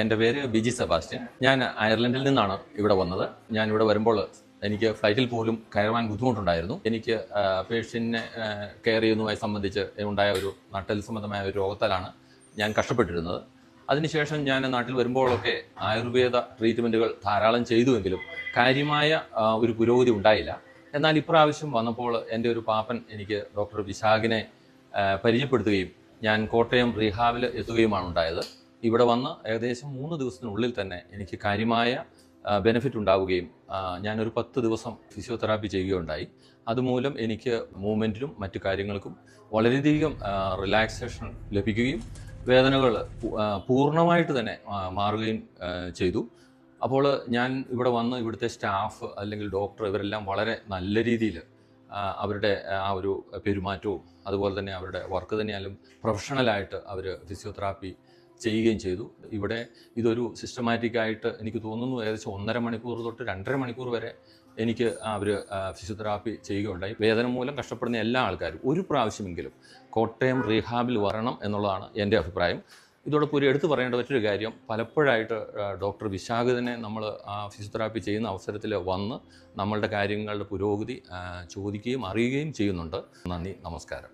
എൻ്റെ പേര് ബിജി സെബാസ്റ്റ്യൻ. ഞാൻ അയർലൻഡിൽ നിന്നാണ് ഇവിടെ വന്നത്. ഞാൻ ഇവിടെ വരുമ്പോൾ എനിക്ക് ഫ്ലൈറ്റിൽ പോലും കയറുവാൻ ബുദ്ധിമുട്ടുണ്ടായിരുന്നു. എനിക്ക് പേഷ്യൻറ്റിനെ കെയർ ചെയ്യുന്നതുമായി സംബന്ധിച്ച് ഉണ്ടായ ഒരു നട്ടെൽ സംബന്ധമായ ഒരു രോഗത്താലാണ് ഞാൻ കഷ്ടപ്പെട്ടിരുന്നത്. അതിനുശേഷം ഞാൻ നാട്ടിൽ വരുമ്പോഴൊക്കെ ആയുർവേദ ട്രീറ്റ്മെൻറ്റുകൾ ധാരാളം ചെയ്തുവെങ്കിലും കാര്യമായ ഒരു പുരോഗതി ഉണ്ടായില്ല. എന്നാൽ ഇപ്രാവശ്യം വന്നപ്പോൾ എൻ്റെ ഒരു പാപ്പൻ എനിക്ക് ഡോക്ടർ വിശാഖിനെ പരിചയപ്പെടുത്തുകയും ഞാൻ കോട്ടയം റീഹാബിൽ എത്തുകയുമാണ് ഉണ്ടായത്. ഇവിടെ വന്ന് ഏകദേശം 3 ദിവസത്തിനുള്ളിൽ തന്നെ എനിക്ക് കാര്യമായ ബെനിഫിറ്റ് ഉണ്ടാവുകയും ഞാനൊരു 10 ദിവസം ഫിസിയോതെറാപ്പി ചെയ്യുകയുണ്ടായി. അതുമൂലം എനിക്ക് മൂവ്മെൻറ്റിനും മറ്റു കാര്യങ്ങൾക്കും വളരെയധികം റിലാക്സേഷൻ ലഭിക്കുകയും വേദനകൾ പൂർണ്ണമായിട്ട് തന്നെ മാറുകയും ചെയ്തു. അപ്പോൾ ഞാൻ ഇവിടെ വന്ന് ഇവിടുത്തെ സ്റ്റാഫ് അല്ലെങ്കിൽ ഡോക്ടർ ഇവരെല്ലാം വളരെ നല്ല രീതിയിൽ അവരുടെ ആ ഒരു പെരുമാറ്റവും അതുപോലെ തന്നെ അവരുടെ വർക്ക് തന്നെയായാലും പ്രൊഫഷണലായിട്ട് അവർ ഫിസിയോതെറാപ്പി ചെയ്യുകയും ചെയ്തു. ഇവിടെ ഇതൊരു സിസ്റ്റമാറ്റിക്കായിട്ട് എനിക്ക് തോന്നുന്നു ഏകദേശം 1.5 മണിക്കൂർ തൊട്ട് 2.5 മണിക്കൂർ വരെ എനിക്ക് അവർ ഫിസിയോതെറാപ്പി ചെയ്യുകയുണ്ടായി. വേദന മൂലം കഷ്ടപ്പെടുന്ന എല്ലാ ആൾക്കാരും ഒരു പ്രാവശ്യമെങ്കിലും കോട്ടയം റീഹാബിൽ വരണം എന്നുള്ളതാണ് എൻ്റെ അഭിപ്രായം. ഇതോടൊപ്പം ഒരു എടുത്തു പറയേണ്ട മറ്റൊരു കാര്യം, പലപ്പോഴായിട്ട് ഡോക്ടർ വിശാഖ് തന്നെ നമ്മൾ ഫിസിയോതെറാപ്പി ചെയ്യുന്ന അവസരത്തിൽ വന്ന് നമ്മളുടെ കാര്യങ്ങളുടെ പുരോഗതി ചോദിക്കുകയും അറിയുകയും ചെയ്യുന്നുണ്ട്. നന്ദി, നമസ്കാരം.